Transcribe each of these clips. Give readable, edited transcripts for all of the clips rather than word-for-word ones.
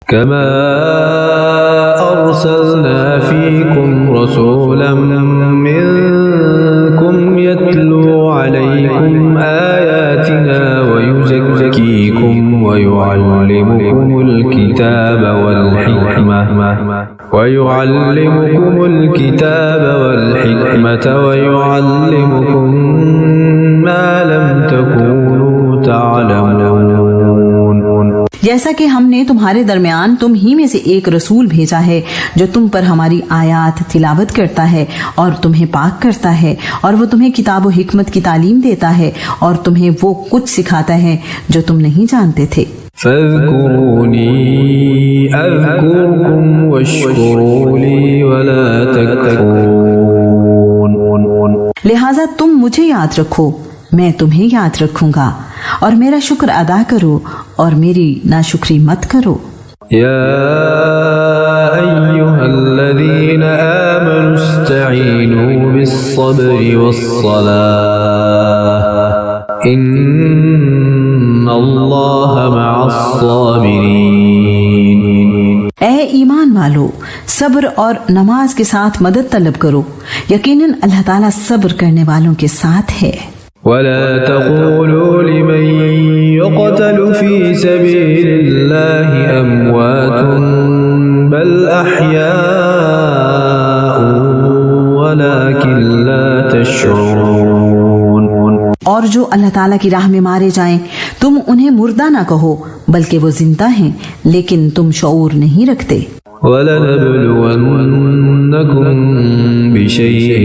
كما أرسلنا فيكم رسولا منكم يتلو عليكم آياتنا ويزكيكم ويعلمكم الكتاب والحكمة ويعلمكم ما لم تكونوا تعلمون. جیسا کہ ہم نے تمہارے درمیان تم ہی میں سے ایک رسول بھیجا ہے جو تم پر ہماری آیات تلاوت کرتا ہے اور تمہیں پاک کرتا ہے، اور وہ تمہیں کتاب و حکمت کی تعلیم دیتا ہے اور تمہیں وہ کچھ سکھاتا ہے جو تم نہیں جانتے تھے. فاذكروني أذكركم واشكروا لي ولا تكفرون. لہٰذا تم مجھے یاد رکھو، میں تمہیں یاد رکھوں گا، اور میرا شکر ادا کرو اور میری ناشکری مت کرو. يا أيها الذين آمنوا استعينوا بالصبر والصلاة إن الله مع الصابرين. اے ایمان والو، صبر اور نماز کے ساتھ مدد طلب کرو، یقیناً اللہ تعالیٰ صبر کرنے والوں کے ساتھ ہے. ولا تقولوا لمن يقتل في سبيل الله أموات بل أحياء ولكن لا تشعرون. اور جو اللہ تعالیٰ کی راہ میں مارے جائیں تم انہیں مردہ نہ کہو بلکہ وہ زندہ ہیں لیکن تم شعور نہیں رکھتے. وَلَنَبْلُوَنَّكُمْ بِشَيْءٍ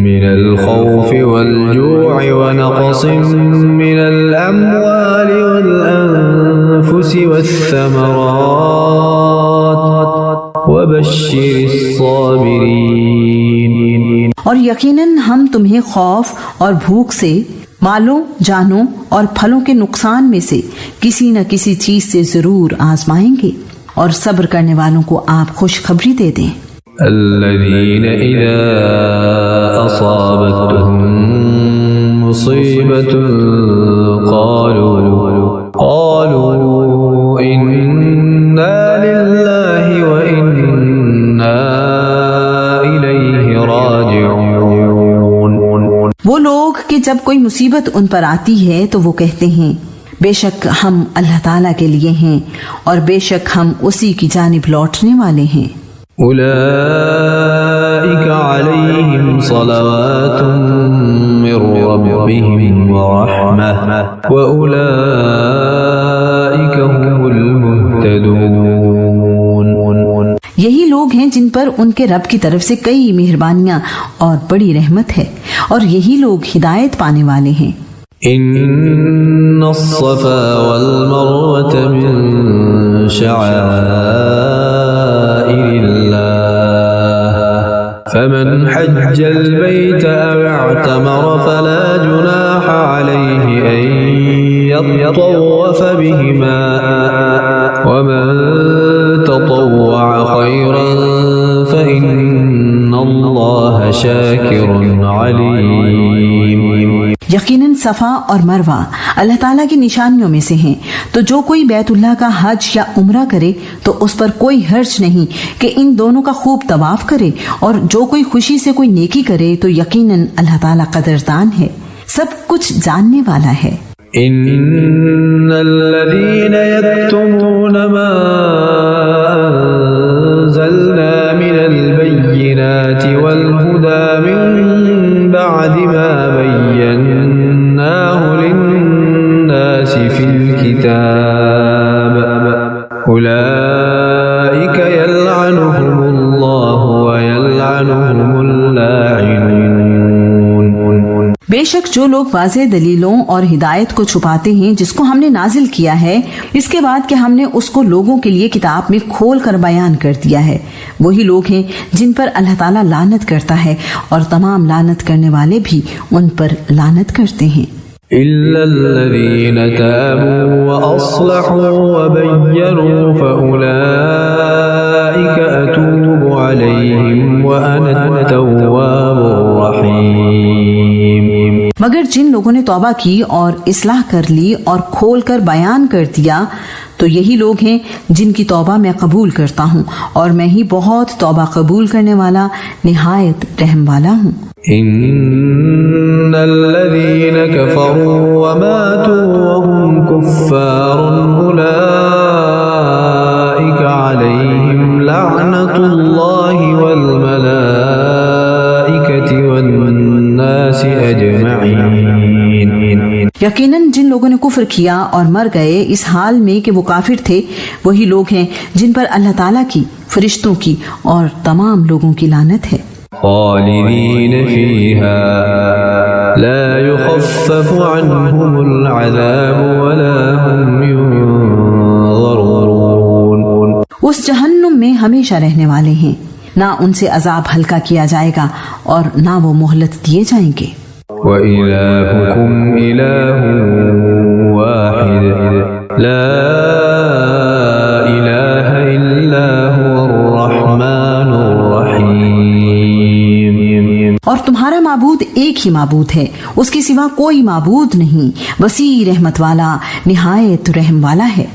مِّنَ الْخَوْفِ وَالْجُوعِ وَنَقْصٍ مِّنَ الْأَمْوَالِ وَالْأَنفُسِ وَالثَّمَرَاتِ وَبَشِّرِ الصَّابِرِينَ. اور یقیناً ہم تمہیں خوف اور بھوک سے، مالوں، جانوں اور پھلوں کے نقصان میں سے کسی نہ کسی چیز سے ضرور آزمائیں گے، اور صبر کرنے والوں کو آپ خوشخبری دے دیں. الذين إذا أصابتهم مصيبة قالوا إنا لله وإنا إليه راجعون. وہ لوگ کہ جب کوئی مصیبت ان پر آتی ہے تو وہ کہتے ہیں بے شک ہم اللہ تعالیٰ کے لیے ہیں اور بے شک ہم اسی کی جانب لوٹنے والے ہیں. أولئك عليهم صلوات من ربهم ورحمة وأولئك هم المهتدون. یہی لوگ ہیں جن پر ان کے رب کی طرف سے کئی مہربانیاں اور بڑی رحمت ہے، اور یہی لوگ ہدایت پانے والے ہیں. إن الصفا والمروة من شعائر الله فمن حج البيت أو اعتمر فلا جناح عليه أن يطوف بهما ومن تطوع خيرا فإن الله شاكر عليم. یقیناً صفا اور مروہ اللہ تعالیٰ کی نشانیوں میں سے ہیں، تو جو کوئی بیت اللہ کا حج یا عمرہ کرے تو اس پر کوئی حرج نہیں کہ ان دونوں کا خوب طواف کرے، اور جو کوئی خوشی سے کوئی نیکی کرے تو یقیناً اللہ تعالیٰ قدردان ہے، سب کچھ جاننے والا ہے. ان الذين يكتمون ما انزلنا من البينات والهدى من بعد ما بيناه للناس في الكتاب اولئك يلعنهم الله ويلعنهم اللاعنون. بے شک جو لوگ واضح دلیلوں اور ہدایت کو چھپاتے ہیں جس کو ہم نے نازل کیا ہے اس کے بعد کہ ہم نے اس کو لوگوں کے لیے کتاب میں کھول کر بیان کر دیا ہے، وہی لوگ ہیں جن پر اللہ تعالیٰ لعنت کرتا ہے، اور تمام لعنت کرنے والے بھی ان پر لعنت کرتے ہیں. إلا الذين تابوا وأصلحوا وبينوا فأولئك أتوب عليهم وأنا التواب الرحيم. مگر جن لوگوں نے توبہ کی اور اصلاح کر لی اور کھول کر بیان کر دیا تو یہی لوگ ہیں جن کی توبہ میں قبول کرتا ہوں، اور میں ہی بہت توبہ قبول کرنے والا نہایت رحم والا ہوں۔ ان الذين كفروا وماتوا وهم كفار اولئك عليهم لعنة الله والملائكة والناس اجمعين۔ یقیناً جن لوگوں نے کفر کیا اور مر گئے اس حال میں کہ وہ کافر تھے، وہی لوگ ہیں جن پر اللہ تعالیٰ کی، فرشتوں کی اور تمام لوگوں کی لعنت ہے۔ خالدین فیہا لا یخفف عنہم العذاب ولا هم ينظرون۔ اس جہنم میں ہمیشہ رہنے والے ہیں، نہ ان سے عذاب ہلکا کیا جائے گا اور نہ وہ مہلت دیے جائیں گے۔ وَإِلَٰهُكُمْ إِلَٰهٌ وَاحِدٌ لَا إِلَٰهَ إِلَّا هُوَ الرَّحْمَٰنُ الرَّحِيمُ۔ اور تمہارا معبود ایک ہی معبود ہے، اس کے سوا کوئی معبود نہیں، وسیع رحمت والا، نہایت رحم والا ہے۔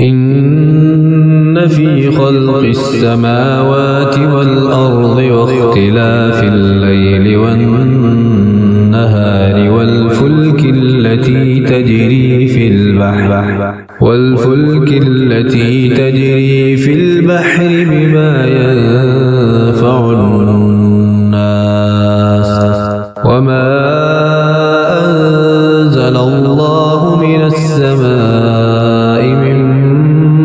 إن في خلق السماوات والأرض واختلاف الليل والنهار والفلك التي تجري في البحر بما ينفع الناس وما أنزل الله من السماء من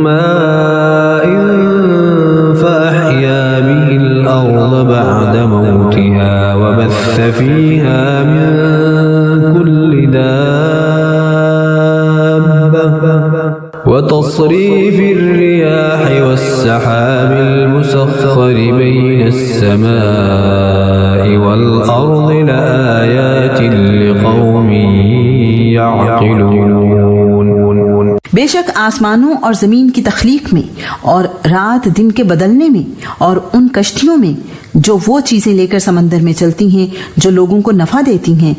ماء فأحيا به الأرض بعد موتها وبث فيها من كل دابة وتصريف الرياح والسحاب المسخر بين السماء والأرض لآيات لقوم يعقلون۔ بے شک آسمانوں اور زمین کی تخلیق میں اور رات دن کے بدلنے میں اور ان کشتیوں میں جو وہ چیزیں لے کر سمندر میں چلتی ہیں جو لوگوں کو نفع دیتی ہیں،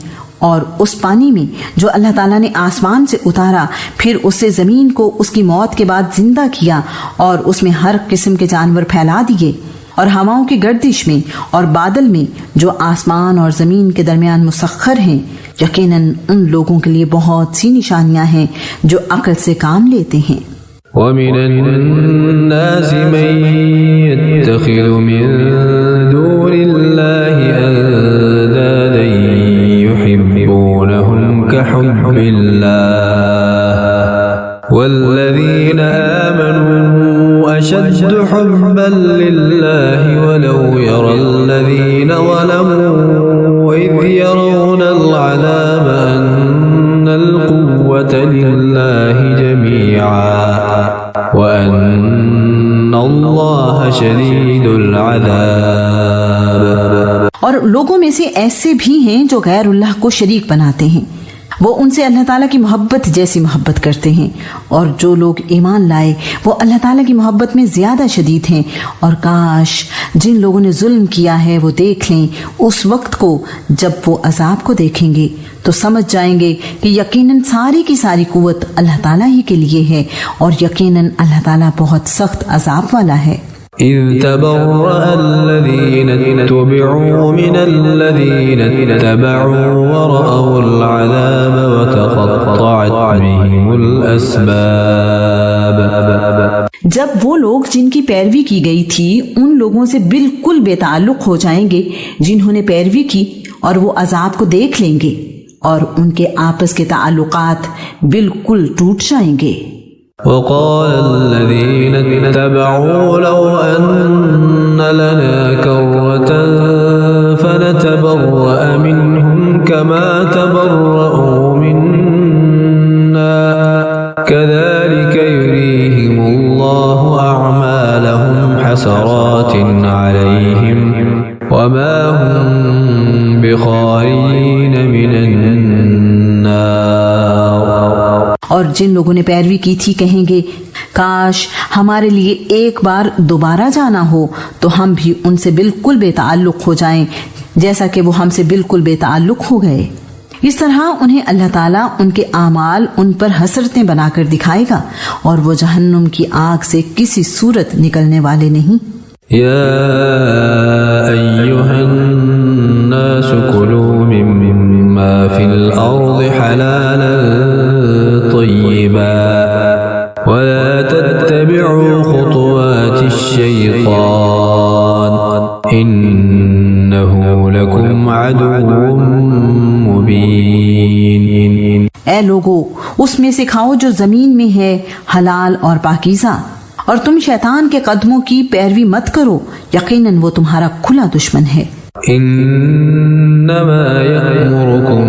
اور اس پانی میں جو اللہ تعالیٰ نے آسمان سے اتارا پھر اس سے زمین کو اس کی موت کے بعد زندہ کیا اور اس میں ہر قسم کے جانور پھیلا دیے، اور ہواؤں کی گردش میں اور بادل میں جو آسمان اور زمین کے درمیان مسخر ہیں، یقیناً ان لوگوں کے لیے بہت سی نشانیاں ہیں جو عقل سے کام لیتے ہیں۔ ومن الناس من يتخذ من دون الله أندادا يحبونهم كحب الله والذين آمنوا أشد حبا لله ولو يرى الذين ظلموا إذ يرون العذاب أن القوة لله جميعا وَأَنَّ اللَّهَ شَدِيدُ الْعَذَابِ۔ اور لوگوں میں سے ایسے بھی ہیں جو غیر اللہ کو شریک بناتے ہیں، وہ ان سے اللہ تعالیٰ کی محبت جیسی محبت کرتے ہیں، اور جو لوگ ایمان لائے وہ اللہ تعالیٰ کی محبت میں زیادہ شدید ہیں۔ اور کاش جن لوگوں نے ظلم کیا ہے وہ دیکھ لیں اس وقت کو جب وہ عذاب کو دیکھیں گے تو سمجھ جائیں گے کہ یقیناً ساری کی ساری قوت اللہ تعالیٰ ہی کے لیے ہے، اور یقیناً اللہ تعالیٰ بہت سخت عذاب والا ہے۔ إذ تبرأ الذين اتبعوا من الذين اتبعوا ورأوا العذاب وتقطعت بهم الأسباب۔ جب وہ لوگ جن کی پیروی کی گئی تھی ان لوگوں سے بالکل بے تعلق ہو جائیں گے جنہوں نے پیروی کی، اور وہ عذاب کو دیکھ لیں گے اور ان کے آپس کے تعلقات بالکل ٹوٹ جائیں گے۔ وقال الذين اتبعوا لو أن لنا كرة فنتبرأ منهم كما تبرأوا منا كذلك يريهم الله أعمالهم حسرات عليهم وما هم بخارجين من النار۔ اور جن لوگوں نے پیروی کی تھی کہیں گے کاش ہمارے لیے ایک بار دوبارہ جانا ہو تو ہم بھی ان سے بالکل بے تعلق ہو جائیں جیسا کہ وہ ہم سے بالکل بے تعلق ہو گئے۔ اس طرح انہیں اللہ تعالیٰ ان کے اعمال ان پر حسرتیں بنا کر دکھائے گا اور وہ جہنم کی آگ سے کسی صورت نکلنے والے نہیں۔ یا ایہا الناس کلوا مما فی الارض حلالا طیبا ولا تتبعوا خطوات الشیطان انہ لکم عدو مبین۔ اے لوگو، اس میں سے کھاؤ جو زمین میں ہے حلال اور پاکیزہ، اور تم شیطان کے قدموں کی پیروی مت کرو، یقیناً وہ تمہارا کھلا دشمن ہے۔ انما یأمرکم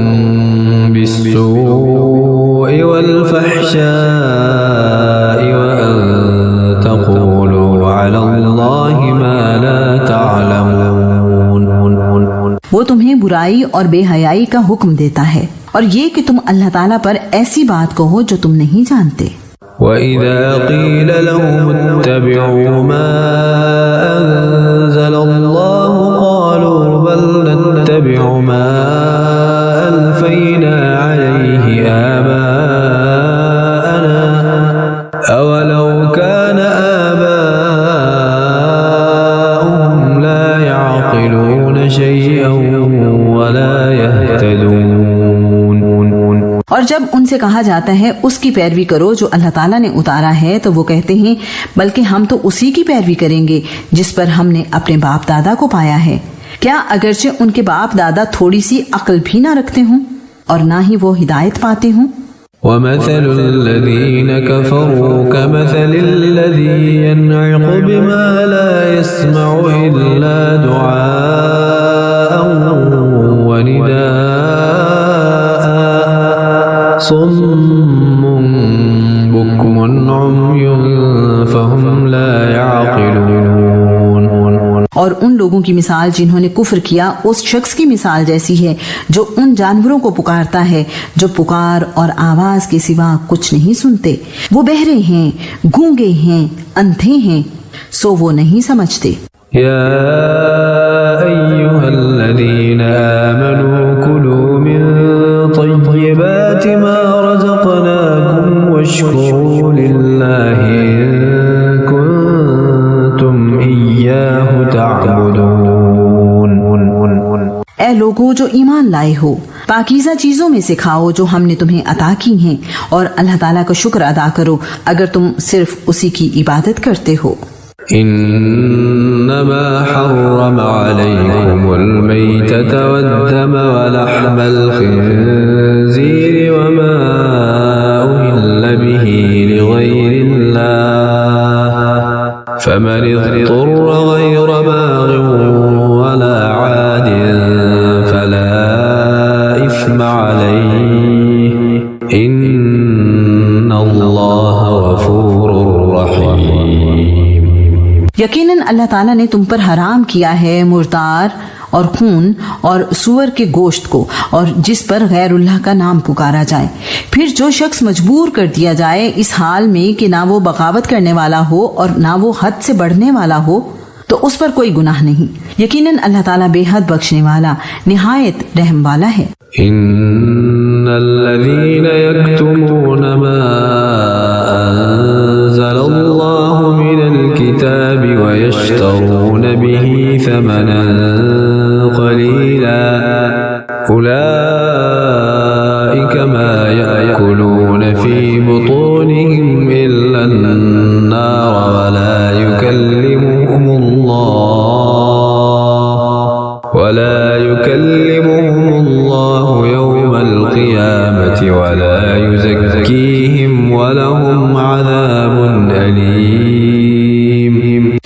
بالسوء والفحشاء وان تقولوا علی اللہ ما لا تعلمون۔ وہ تمہیں برائی اور بے حیائی کا حکم دیتا ہے اور یہ کہ تم اللہ تعالیٰ پر ایسی بات کہو جو تم نہیں جانتے۔ وَإِذَا قِيلَ لَهُمُ اتَّبِعُوا مَا أَنزَلَ اللَّهُ قَالُوا بَلْ نَتَّبِعُ مَا أَلْفَيْنَا عَلَيْهِ آبَاءَنَا أَوَلَوْ كَانَ آبَاؤُهُمْ لَا يَعْقِلُونَ شَيْئًا وَلَا يَهْتَدُونَ۔ اور جب ان سے کہا جاتا ہے اس کی پیروی کرو جو اللہ تعالیٰ نے اتارا ہے تو وہ کہتے ہیں بلکہ ہم تو اسی کی پیروی کریں گے جس پر ہم نے اپنے باپ دادا کو پایا ہے۔ کیا اگرچہ ان کے باپ دادا تھوڑی سی عقل بھی نہ رکھتے ہوں اور نہ ہی وہ ہدایت پاتے ہوں؟ وَمَثَلُ الَّذِينَ كَفَرُوا كَمَثَلِ الَّذِي يَنْعِقُ بِمَا لَا يَسْمَعُ إِلَّا دُعَاءً وَنِدَاءً صُمٌّ بُكْمٌ عُمْيٌ فَهُمْ لَا يَعْقِلُونَ۔ اور ان لوگوں کی مثال جنہوں نے کفر کیا اس شخص کی مثال جیسی ہے جو ان جانوروں کو پکارتا ہے جو پکار اور آواز کے سوا کچھ نہیں سنتے۔ وہ بہرے ہیں، گونگے ہیں، اندھے ہیں، سو وہ نہیں سمجھتے۔ یا ایہا الذین آمنوا کلوا من طیبات ما رزقناکم واشکروا للہ ان کنتم ایاہ تعبدون۔ اے لوگو جو ایمان لائے ہو، پاکیزہ چیزوں میں سے کھاؤ جو ہم نے تمہیں عطا کی ہیں، اور اللہ تعالیٰ کا شکر ادا کرو اگر تم صرف اسی کی عبادت کرتے ہو۔ انما حرم علیکم المیتۃ والدم ولحم الخنزیر وما اہل به لغیر اللہ فمن اضطر غیر باغ ولا عاد فلا اثم علیہ ان اللہ غفور رحیم۔ یقیناً اللہ تعالیٰ نے تم پر حرام کیا ہے مردار اور خون اور سور کے گوشت کو اور جس پر غیر اللہ کا نام پکارا جائے، پھر جو شخص مجبور کر دیا جائے اس حال میں کہ نہ وہ بغاوت کرنے والا ہو اور نہ وہ حد سے بڑھنے والا ہو تو اس پر کوئی گناہ نہیں۔ یقیناً اللہ تعالیٰ بے حد بخشنے والا نہایت رحم والا ہے۔ ان الذين يكتمون ما انزل الله من الكتاب ويشترون به ثمنا قليلا اولئك ما يأكلون في بطونهم الا النار ولا يكلمهم الله يوم القيامة ولا يزكيهم ولهم عذاب أليم۔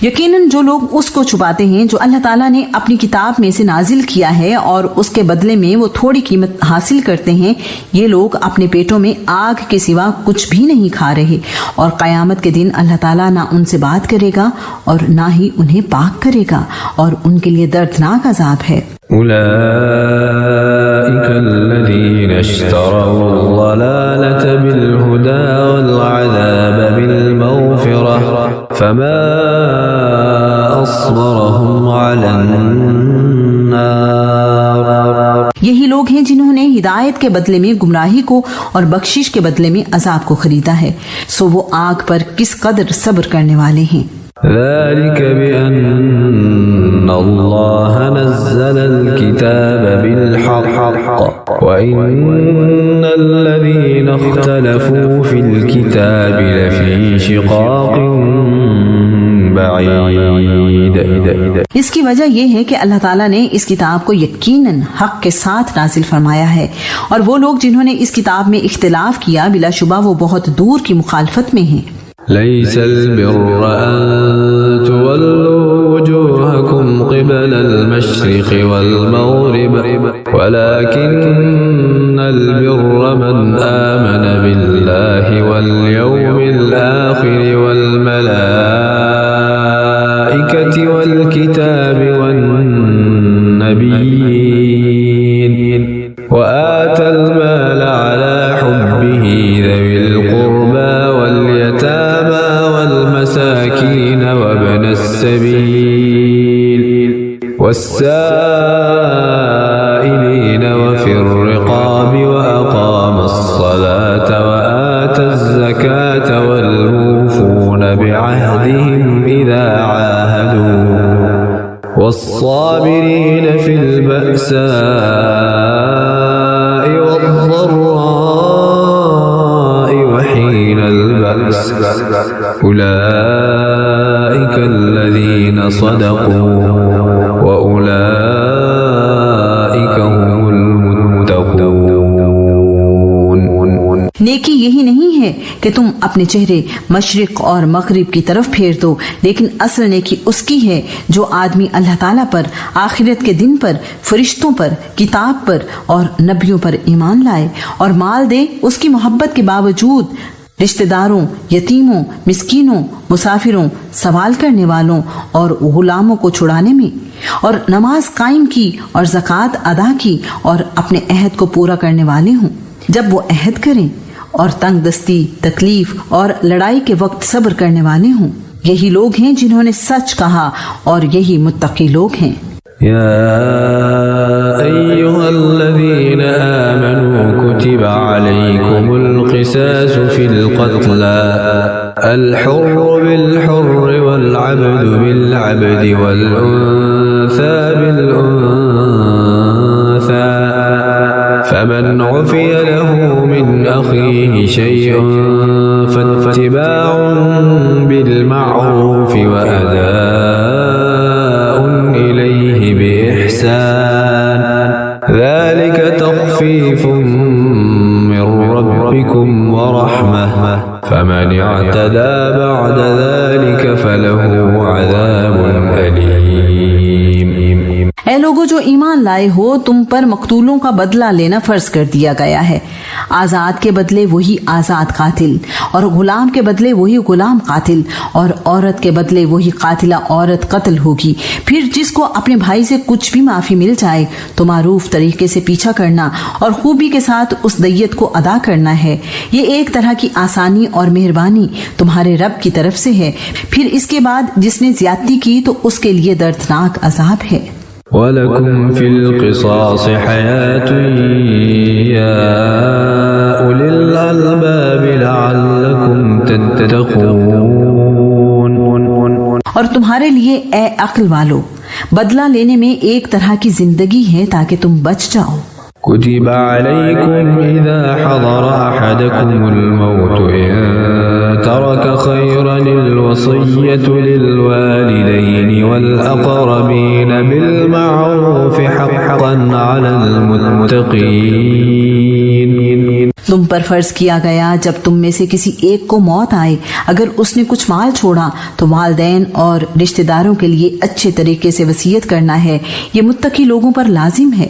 یقیناً جو لوگ اس کو چھپاتے ہیں جو اللہ تعالیٰ نے اپنی کتاب میں سے نازل کیا ہے اور اس کے بدلے میں وہ تھوڑی قیمت حاصل کرتے ہیں، یہ لوگ اپنے پیٹوں میں آگ کے سوا کچھ بھی نہیں کھا رہے، اور قیامت کے دن اللہ تعالیٰ نہ ان سے بات کرے گا اور نہ ہی انہیں پاک کرے گا، اور ان کے لیے دردناک عذاب ہے۔ أولئك الذين اشتروا الضلالة بالهدى والعذاب بالمغفرة فما أصبرهم على النار۔ یہی لوگ ہیں جنہوں نے ہدایت کے بدلے میں گمراہی کو اور بخشش کے بدلے میں عذاب کو خریدا ہے، سو وہ آگ پر کس قدر صبر کرنے والے ہیں۔ ذلك بأن الله نزل الكتاب بالحق وإن الذين اختلفوا في الكتاب لفي شقاق بعيد۔ اس کی وجہ یہ ہے کہ اللہ تعالیٰ نے اس کتاب کو یقیناً حق کے ساتھ نازل فرمایا ہے، اور وہ لوگ جنہوں نے اس کتاب میں اختلاف کیا بلا شبہ وہ بہت دور کی مخالفت میں ہیں۔ ليس البر أن تولوا وجوهكم قبل المشرق والمغرب ولكن البر من آمن بالله واليوم الآخر والملائكة والكتاب والنبيين وآتى المال على حبه ذوي القربى واليتامى والمساكين وابن السبيل والسائلين وفي الرقاب وأقام الصلاة وآتى الزكاة والموفون بعهدهم إذا عاهدوا والصابرين في البأساء والضراء وحين البأس أولئك الذين صدقوا وأولئك هم المتقون۔ نیکی یہی نہیں ہے کہ تم اپنے چہرے مشرق اور مغرب کی طرف پھیر دو، لیکن اصل نیکی اس کی ہے جو آدمی اللہ تعالیٰ پر، آخرت کے دن پر، فرشتوں پر، کتاب پر اور نبیوں پر ایمان لائے اور مال دے اس کی محبت کے باوجود رشتہ داروں، یتیموں، مسکینوں، مسافروں، سوال کرنے والوں اور غلاموں کو چھڑانے میں، اور نماز قائم کی اور زکوٰۃ ادا کی اور اپنے عہد کو پورا کرنے والے ہوں جب وہ عہد کریں، اور تنگ دستی، تکلیف اور لڑائی کے وقت صبر کرنے والے ہوں۔ یہی لوگ ہیں جنہوں نے سچ کہا اور یہی متقی لوگ ہیں۔ يا أيها الذين آمنوا كتب عليكم القصاص في القتلى الحر بالحر والعبد بالعبد والأنثى بالأنثى فمن عفي له من أخيه شيء فاتباع بالمعروف وأداء إليه بإحسان ذلك تخفيف من ربكم ورحمة فمن اعتدى بعد ذلك فله عذاب أليم۔ اے لوگو جو ایمان لائے ہو، تم پر مقتولوں کا بدلہ لینا فرض کر دیا گیا ہے، آزاد کے بدلے وہی آزاد قاتل، اور غلام کے بدلے وہی غلام قاتل، اور عورت کے بدلے وہی قاتلہ عورت قتل ہوگی۔ پھر جس کو اپنے بھائی سے کچھ بھی معافی مل جائے تو معروف طریقے سے پیچھا کرنا اور خوبی کے ساتھ اس دیت کو ادا کرنا ہے، یہ ایک طرح کی آسانی اور مہربانی تمہارے رب کی طرف سے ہے۔ پھر اس کے بعد جس نے زیادتی کی تو اس کے لیے دردناک عذاب ہے۔ وَلَكُمْ فِي الْقِصَاصِ حَيَاةٌ يَا أُولِي الْأَلْبَابِ لَعَلَّكُمْ تَتَّقُونَ۔ اور تمہارے لیے اے عقل والو بدلہ لینے میں ایک طرح کی زندگی ہے تاکہ تم بچ جاؤ۔ كتب عليكم إذا حضر أحدكم الموت إن ترك خيرا الوصية للوالدين والأقربين بالمعروف حقا على المتقين۔ تم پر فرض کیا گیا جب تم میں سے کسی ایک کو موت آئے، اگر اس نے کچھ مال چھوڑا تو والدین اور رشتہ داروں کے لیے اچھے طریقے سے وصیت کرنا ہے، یہ متقی لوگوں پر لازم ہے۔